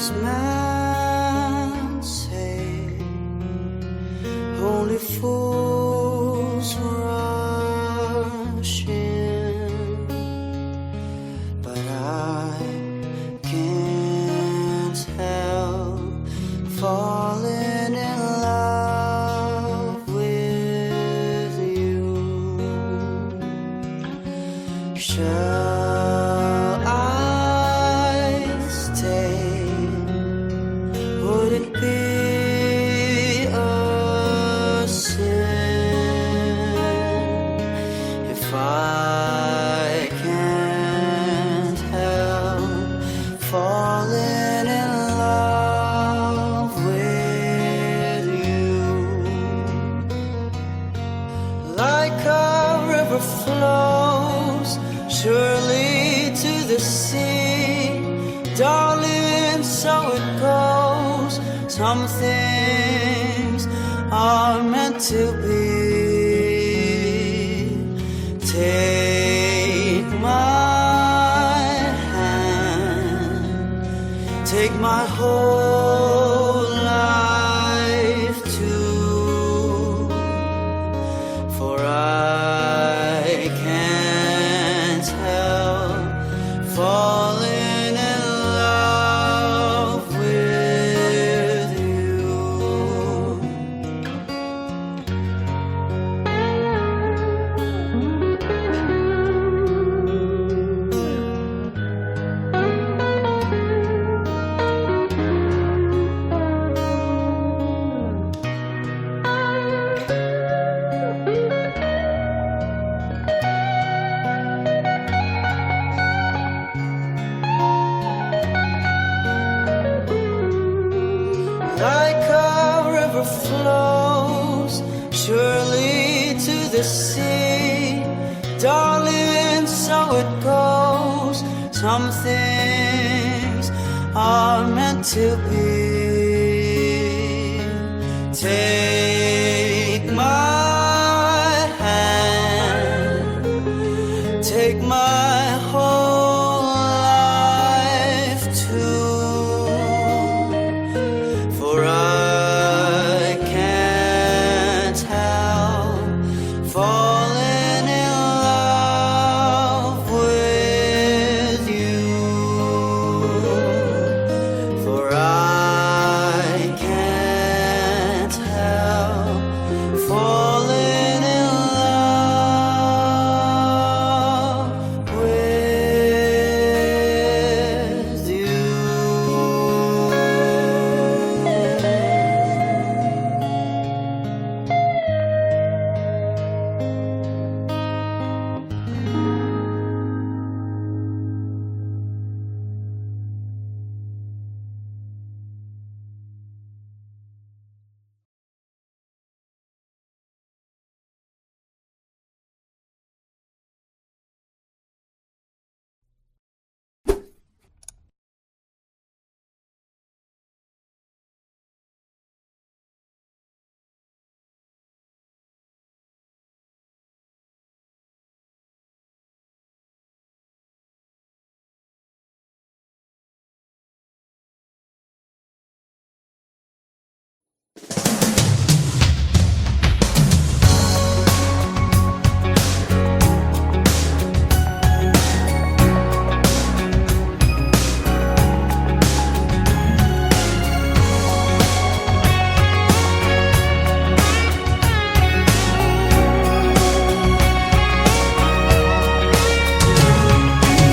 wise man say only fools rush in, but I can't help falling in love with you. Shall I stay? Would it be a sin if I can't help falling in love with you? Like a river flows surely to the sea, darling, so it goes. Some things are meant to be. Take my hand, take my whole life too, for I can't help falling in love with you. Like a river flows surely to the sea, darling, so it goes. Some things are meant to be. Take my hand, take my whole life too, for I can't help falling in love with you, for I can't help falling in love with you.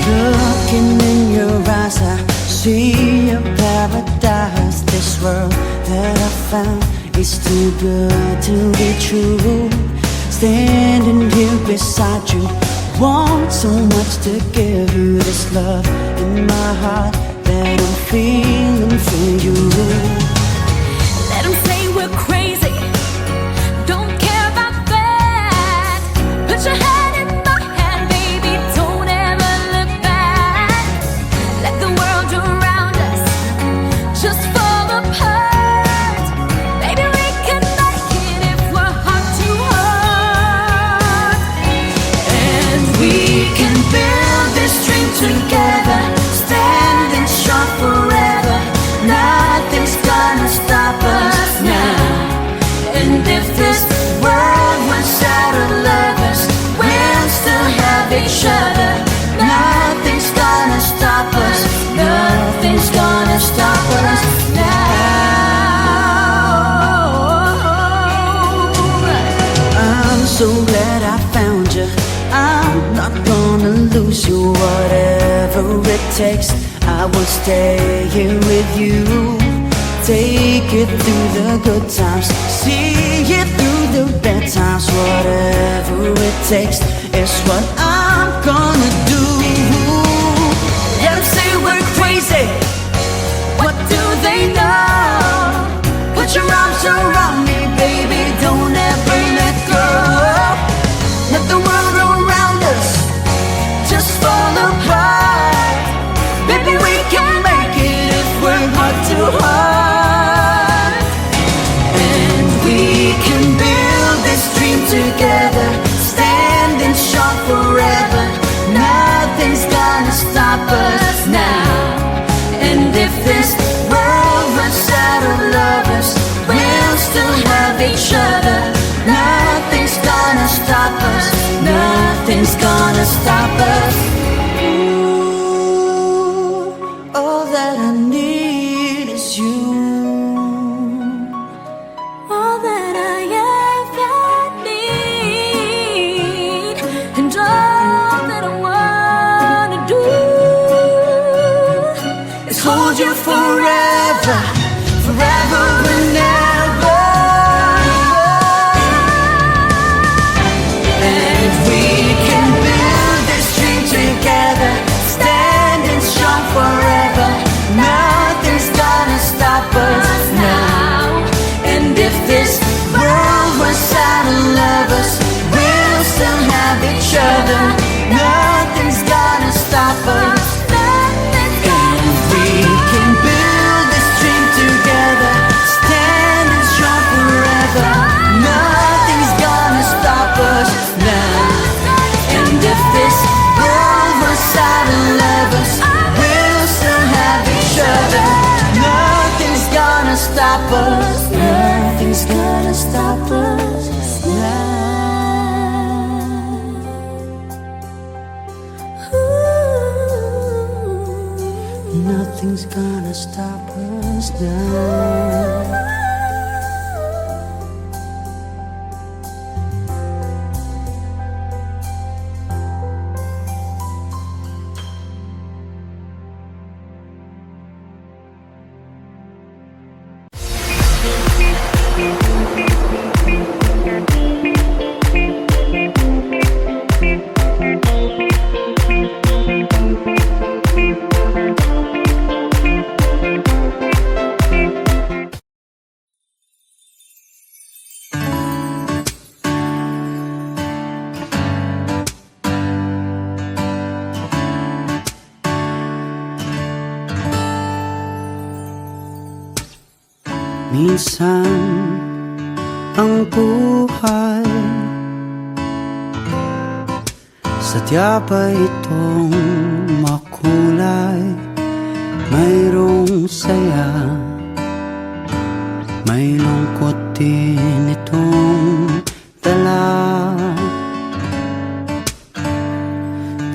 Looking in your eyes, I see a paradise. This world that I found is too good to be true. Standing here beside you, want so much to give you this love in my heart that I'm feeling for you. Let them say we're crazy, don't care about that. Put your head in my hand, baby, don't ever look back. Let the world around us just fall apart. Baby, we can make it if we're heart to heart. And we can build this dream together, standing strong forever. whatever it takes, I will stay here with you. Take it through the good times, see it through the bad times. Whatever it takes is what I'm gonna do. Let them say we're crazy, what do they know? Put your arms around me, baby, don't ever let go. Let the world around us just fall apart. Baby, we can make it if we're heart to heart. And we can build this dream together, standing strong forever. Nothing's gonna stop us now. And if this world runs out of lovers, we'll still have each other. Nothing's gonna stop us, nothing's gonna stop us. Ooh, all that I need is you. All that I ever need, and all that I wanna do Is hold you forever, forever and ever. And we can build this dream together, standing strong forever. Nothing's gonna stop us now. And if this world was out of lovers, we'll still have each other. Nothing's gonna stop us. We can build this dream together, standing strong forever. Nothing's gonna stop us now. And if this world was out of lovers, we'll still have each other. Nothing's gonna stop us. Nothing's gonna stop us now. Nothing's gonna stop us now. Minsan ang buhay sadya ba itong makulay? Mayroong saya, may lungkot din itong dala.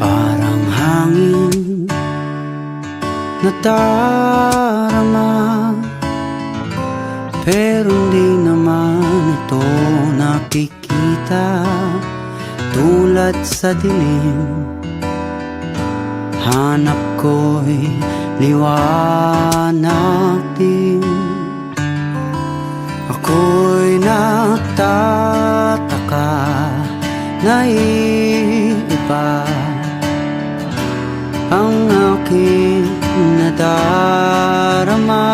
Parang hangin na darama, pero di naman ito nakikita. Tulad sa dilim, hanap ko'y liwanag din. Ako'y nagtataka na iba ang aking nadarama.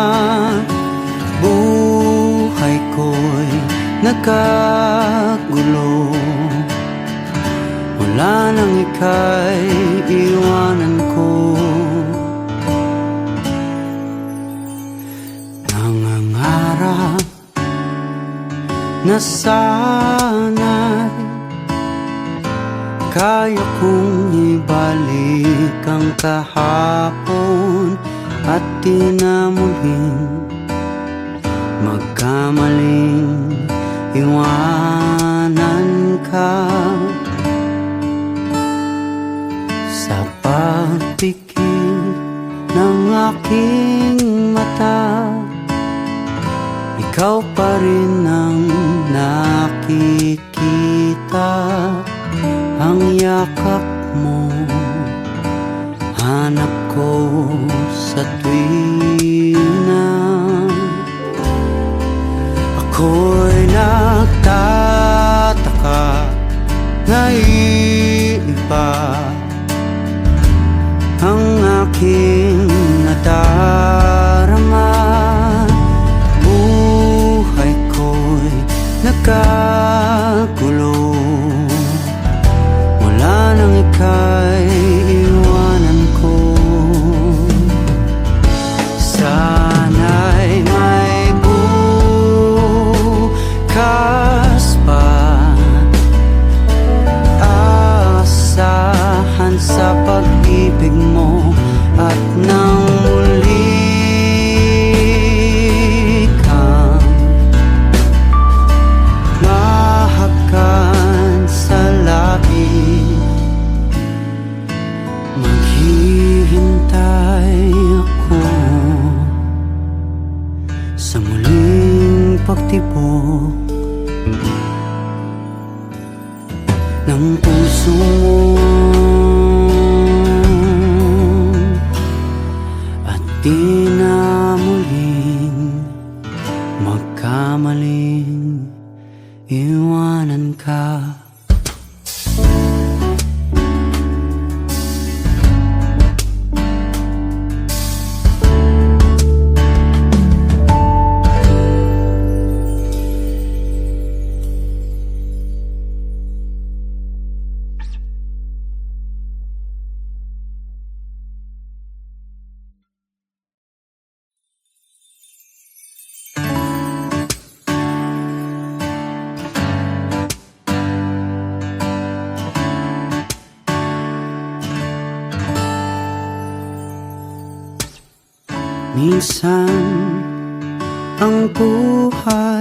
Buhay ko'y nagkagulo, wala nang ika'y iwanan ko. Nangangarap na sana'y kaya kong ibalik ang kahapon at di na muling magkamaling iwanan ka. Sa pagpikit ng aking mata, ikaw pa rin ang nakikita. Ang yakap mo hanap ko sa tuwina ako'y nagtataka na iba ang aking nadarama. Buhay ko'y nagkagulo mula nang ika'y iwanan ko. Sana'y may bukas pa, asahan sa pag-ibig mo at nang muli kang mahakan sa labi. Maghihintay ako sa muling pagtibok ng puso mo at di na muling magkamaling iwanan ka. Minsan ang buhay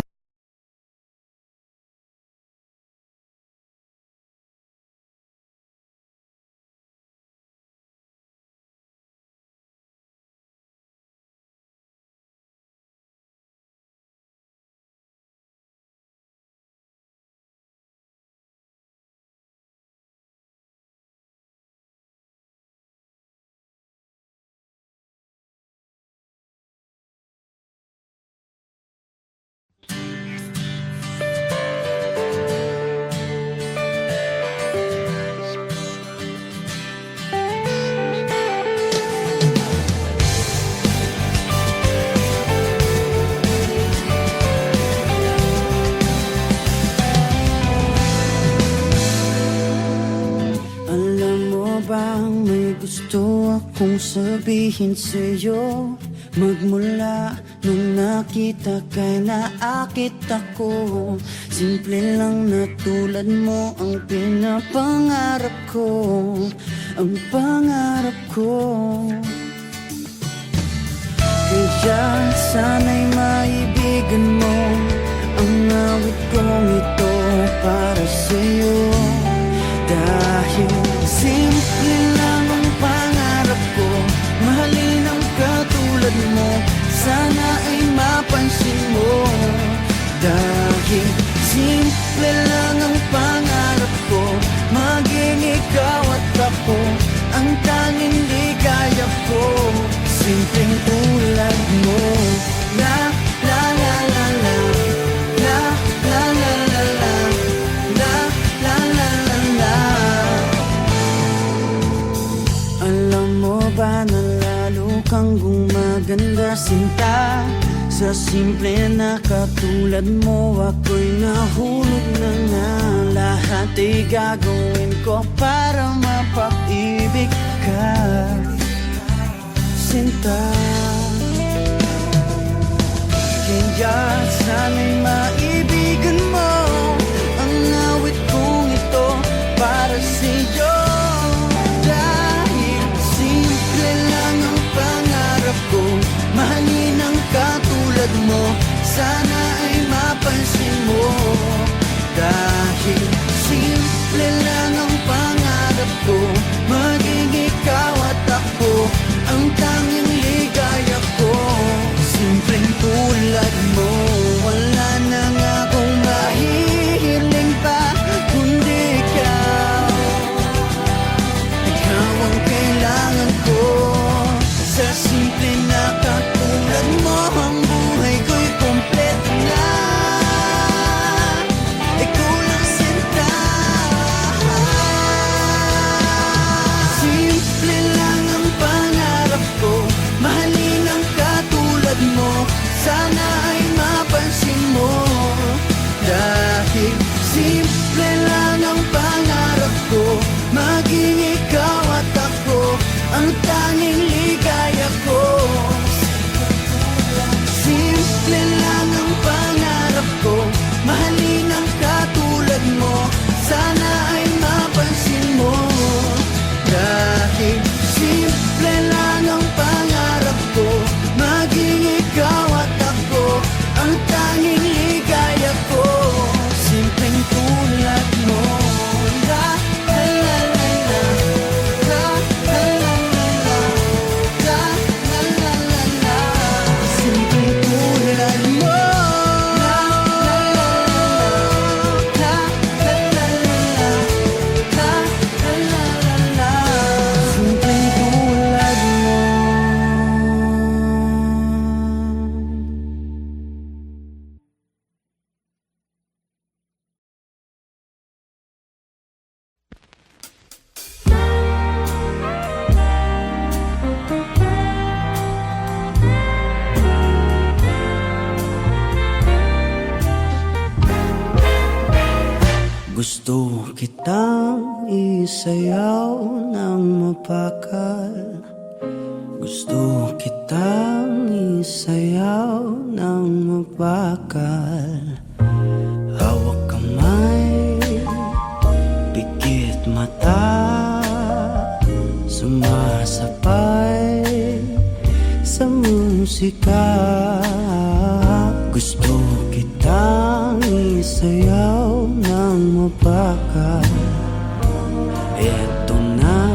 bang may gusto akong sabihin sa'yo? Magmula nung nakita kay naakit ako. Simple lang na tulad mo ang pinapangarap ko. Ang pangarap ko. Kaya sana'y maibigan mo ang awit kong ito para sa'yo. Dahil simple lang ang pangarap ko, mahalin ang katulad mo, sana ay mapansin mo. Dahil simple lang ang pangarap ko, maging ikaw at ako ang tanging ligaya ko. Simpleng tulad mo. La la la la la, la la la la la, la la la la la. Alam mo ba na lalo kang gumaganda sinta? Sa simple na katulad mo ako'y nahulog na nga. Lahat ay gagawin ko para mapag-ibig ka, sinta. Kaya sana'y maibigan mo ang awit kong ito para sa'yo. Dahil simple lang ang pangarap ko, mahalin ang katulad mo, sana ay mapansin mo. Dahil simple lang ang pangarap ko, maging ikaw at ako ang tanging ligaya ko. Simpleng tulad mo, wala nang ang tanging ligaya ko. Simple lang ang pangarap ko, mahalin ang katulad mo. Sana ay mapansin mo, dahil simple lang ang pangarap ko, maging ikaw at ako ang tanging ligaya ko. Simpleng tulad mo. La la la la la, la la la la la, la la la la la. Simpleng tulad mo. La la la la la, la la la la, la la la la la. Simpleng tulad mo. Gusto kitang isayaw ng mapakal. Gusto kitang isayaw ng mapakal. Hawak kamay, pikit mata, sumasabay sa musika. Gusto kitang isayaw ng mapakal. Eto na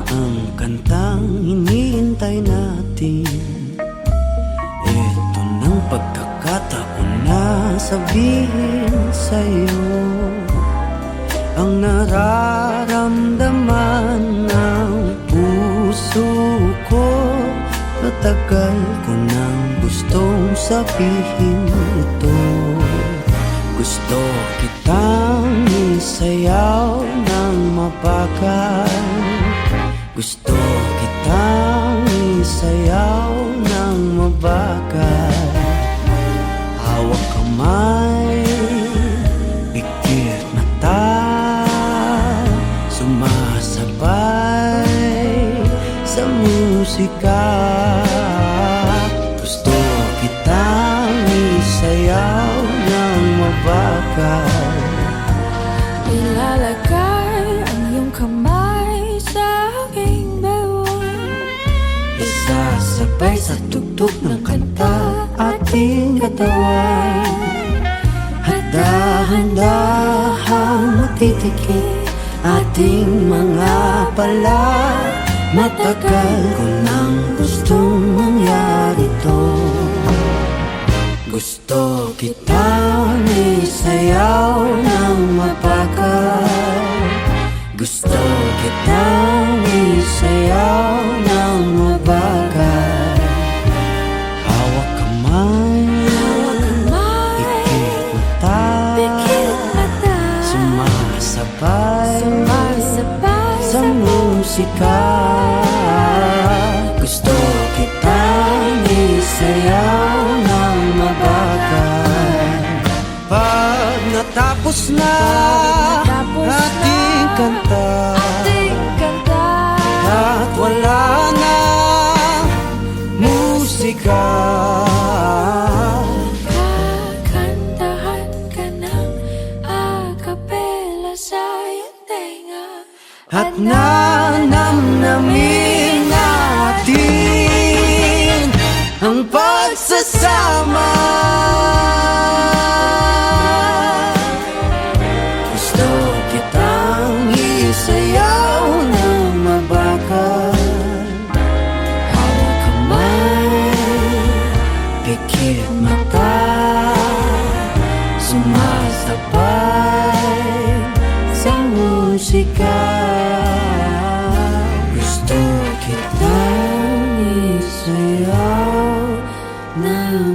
ang kantang hinihintay natin. Eto ng pagkakataon na sabihin sa'yo ang nararamdaman ng puso ko. Matagal ko nang gustong sabihin ito. Gusto kitang isayaw ng mapakal. Gusto kitang isayaw ng mabagal. Hawak kamay, pikit mata, sumasabay sa musika. Gusto kitang isayaw ng mabagal. Ilalagay ang iyong kamay sa aking bewang. Isasabay sa tugtog ng kanta ating katawan. At dahan-dahang matitikip ating mga pala. Matagal ko nang gustong mangyari to. Gusto kitang isayaw ng mapakal. Gusto kitang isayaw ng mabagal. Hawak kamay, pikit mata, sumasabay sa musika. Gusto kitang isayaw ng mabagal. Pag natapos na ating kanta, at wala na musika, Kakantahan ka ng akapela sa iyong tenga. at nanamnamin natin ang pagsasama. Gusto kitang isayaw ng mabagal. Hawak kamay, pikit mata, sumasabay sa musika. Gusto kitang isayaw ng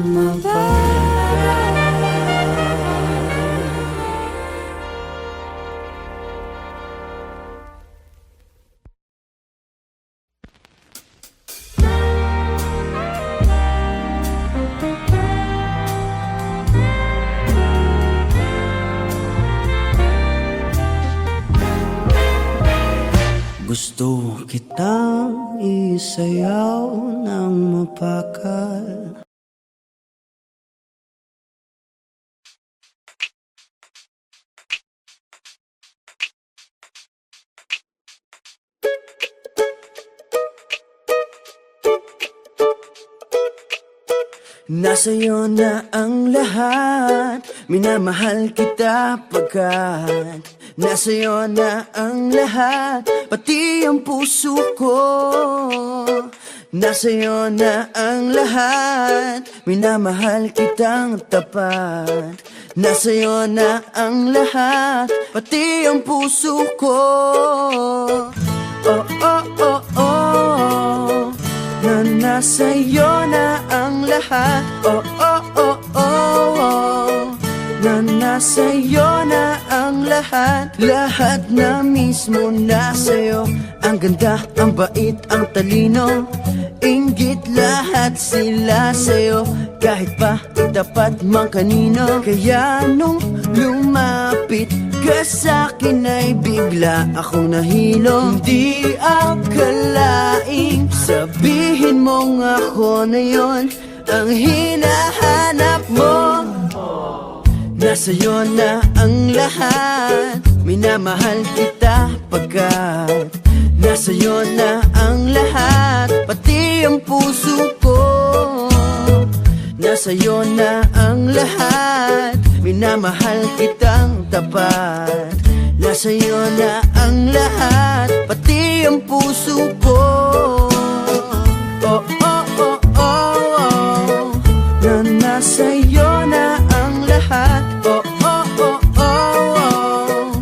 isayaw ng mapakal. Nasa'yo na ang lahat, minamahal kita pagkat nasa'yo na ang lahat, pati ang puso ko. Nasa'yo na ang lahat, minamahal kitang tapat. Nasa'yo na ang lahat, pati ang puso ko. Oh, oh, oh, oh, na nasa'yo na ang lahat. Oh, oh, oh, oh, oh, na nasa'yo na ang lahat. Lahat na mismo nasa'yo. Ang ganda, ang bait, ang talino, inggit lahat sila sa'yo. Kahit pa itapat mang kanino. Kaya nung lumapit ka sa'kin ay bigla akong nahilo. Hindi akalaing sabihin mong ako na yon ang hinahanap mo. Nasa'yo na ang lahat, minamahal kita pagkat nasa'yo na ang lahat, pati ang puso ko. Nasa'yo na ang lahat, minamahal kitang tapat. Nasa'yo na ang lahat, pati ang puso ko. Oh, oh, oh, oh, oh, na nasa'yo na ang lahat. Oh, oh, oh, oh, oh,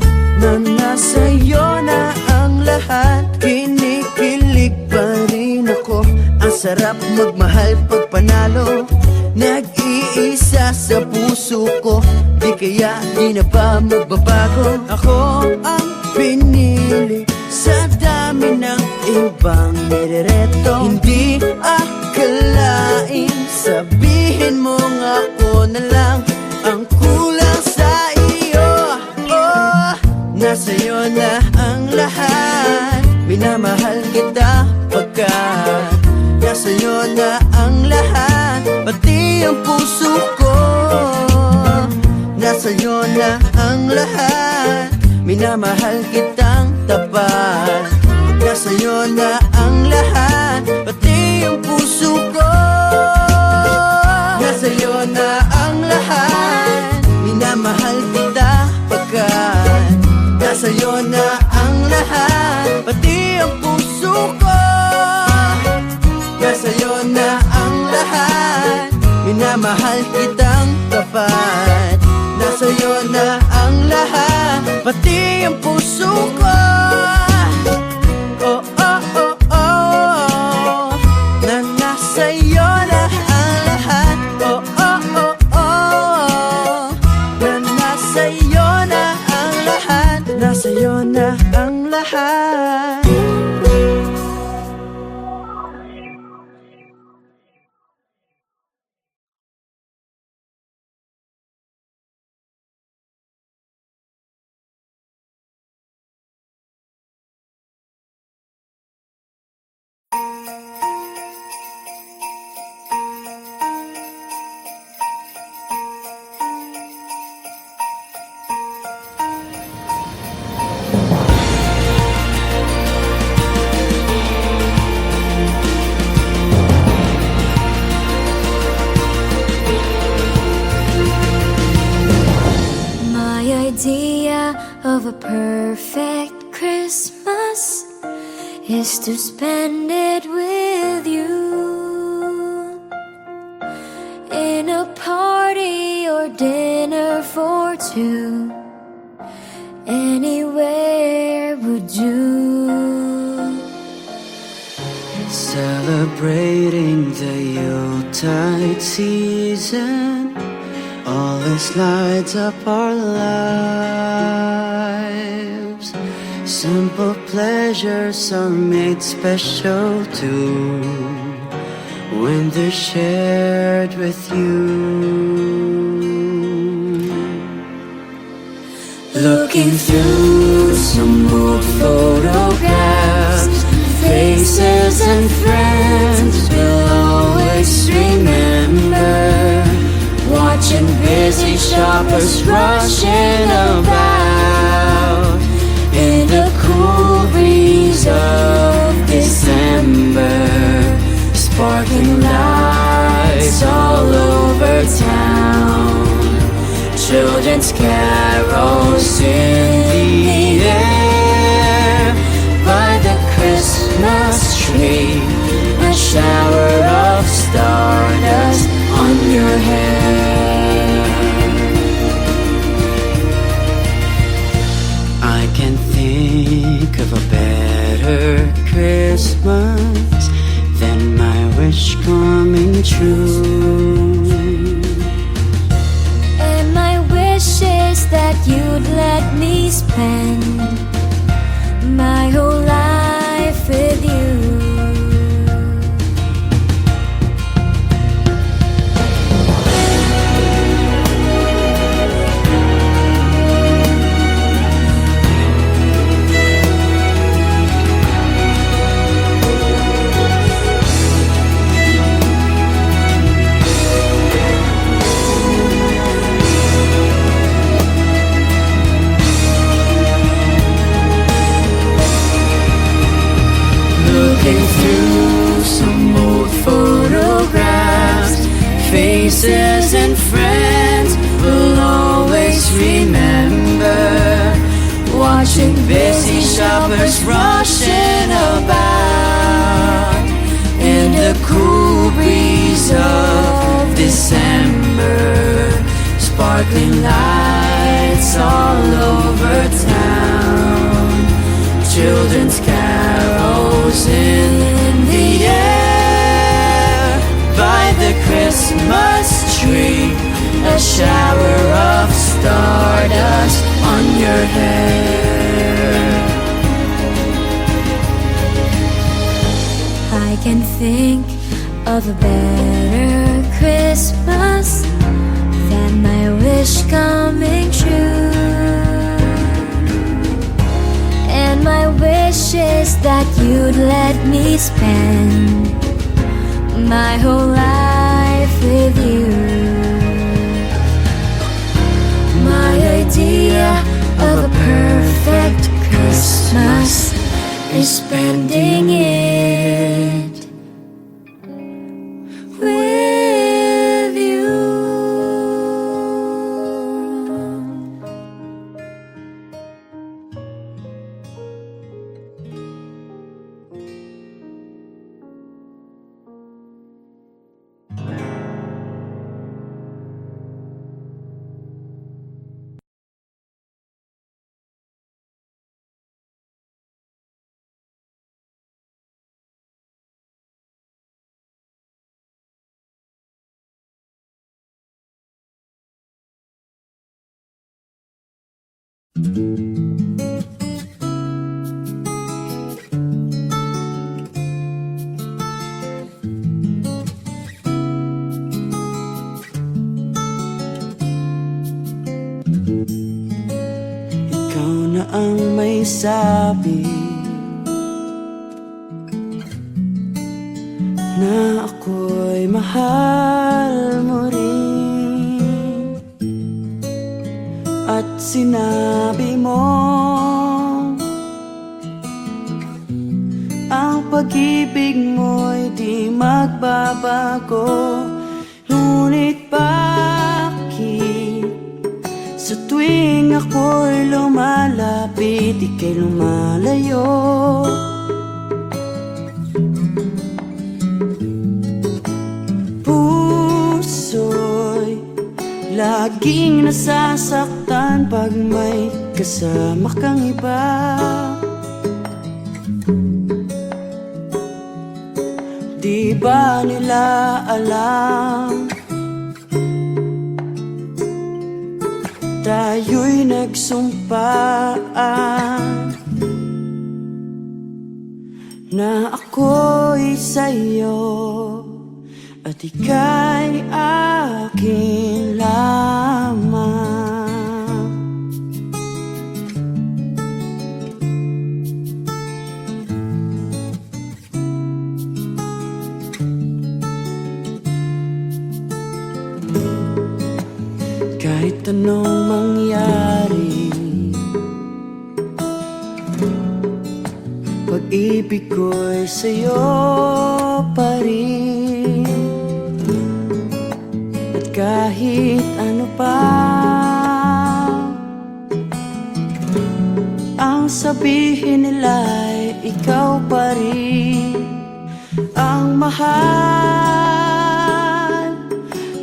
na nasa'yo na ang lahat. Kinikilig pa rin ako, ang sarap magmahal pag panalo. Nag-iisa sa puso ko, di kaya di na ba magbabago? Ako ang pinili sa dami ng ibang nirereto. Hindi akalain sabihin mong ako na lang ang kulang sa iyo. Oh, nasa'yo na ang lahat, minamahal kita pagkat nasa'yo na ang lahat, pati ang puso ko. Nasa'yo na ang lahat, minamahal kitang tapat. Nasa'yo na ang lahat, pati ang puso ko. Nasa'yo na ang lahat, minamahal kita pagkat nasa'yo na ang lahat, pati ang puso ko. Nasa'yo na ang lahat, minamahal kitang tapat. Nasa'yo na ang lahat, pati ang puso ko. Oh, oh, oh, oh, na nasa'yo na ang lahat. Oh, oh, oh, oh, na nasa'yo na ang lahat. Nasa'yo na ang lahat. Idea of a perfect Christmas is to spend it with you in a party or dinner for two. Anywhere would do. Celebrating the Yuletide season always lights up our lives. Simple pleasures are made special too when they're shared with you. Looking through some old photographs, Faces and friends will always remember, watching busy shoppers rushing about in the cool breeze of December. Sparkling lights all over town, children's carols in the air. By the Christmas tree, a shower of stardust on your hair. I can think of a better Christmas than my wish coming true. And my wish is that you'd let me spend my whole life with you. Looking through some old photographs, faces and friends will always remember, watching busy shoppers rushing about in the cool breeze of December. Sparkling lights all over town, children's carols in the air. By the Christmas tree, a shower of stardust on your hair. I can think of a better Christmas than my wish coming true. And my wish is that you'd let me spend my whole life with you. My idea of a perfect Christmas is spending it with you. Ikaw na ang may sabi na ako'y mahal mo rin, at sinabi mo ang pag-ibig mo'y di magbabago. Ngunit bakit sa tuwing ako'y lumalapit, ika'y lumalayo? Puso'y laging nasasaktan pag may kasama kang iba. Di ba nila alam tayo'y nagsumpaan na ako'y sa'yo at ika'y akin lamang. Kahit anong mangyari, pag-ibig ko'y sa'yo pa rin. At kahit ano pa ang sabihin nila'y ikaw pa rin ang mahal.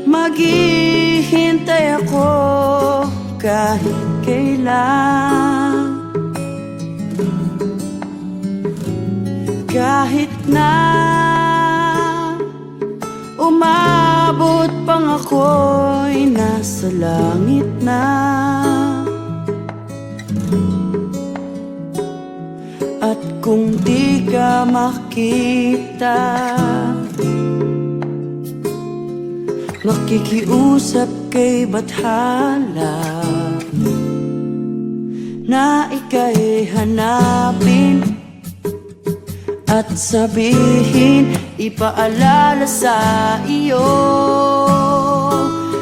Maghihintay ako kahit kailan, kahit na umabot pang ako'y nasa langit na. At kung di ka makita, makikiusap kay Bathala na ika'y hanapin at sabihin, ipaalala sa iyo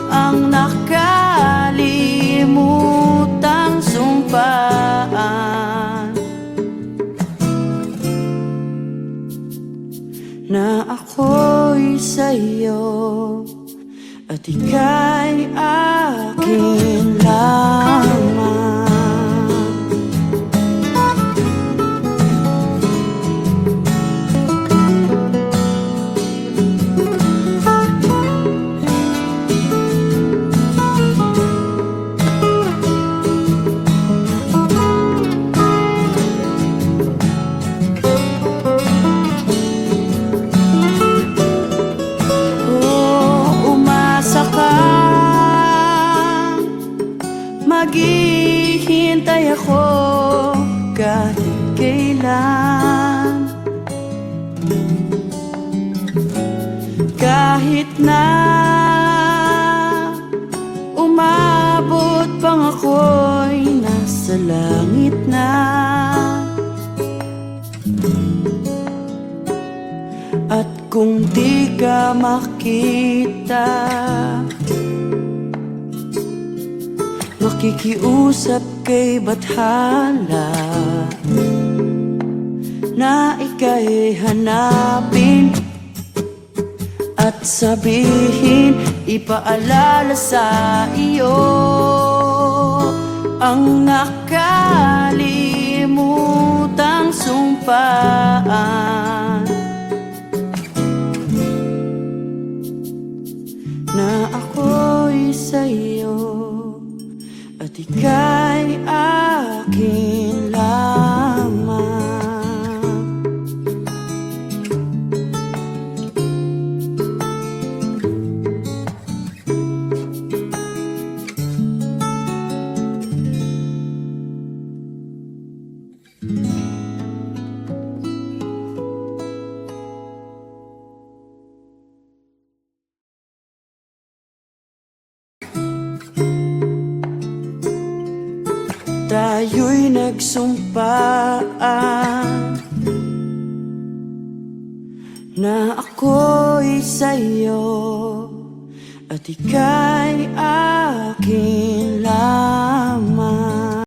ang nakalimutang sumpaan, na ako'y sa'yo at ika'y akin lamang. Maghihintay ako kahit kailan, kahit na umabot pang ako'y nasa langit na. At kung di ka makita, makikiusap kay Bathala na ika'y hanapin at sabihin, ipaalala sa iyo ang nakalimutang sumpaan, na ako'y sa'yo at ika'y akin lamang. Tayo'y nagsumpaan na ako'y sa'yo at ika'y akin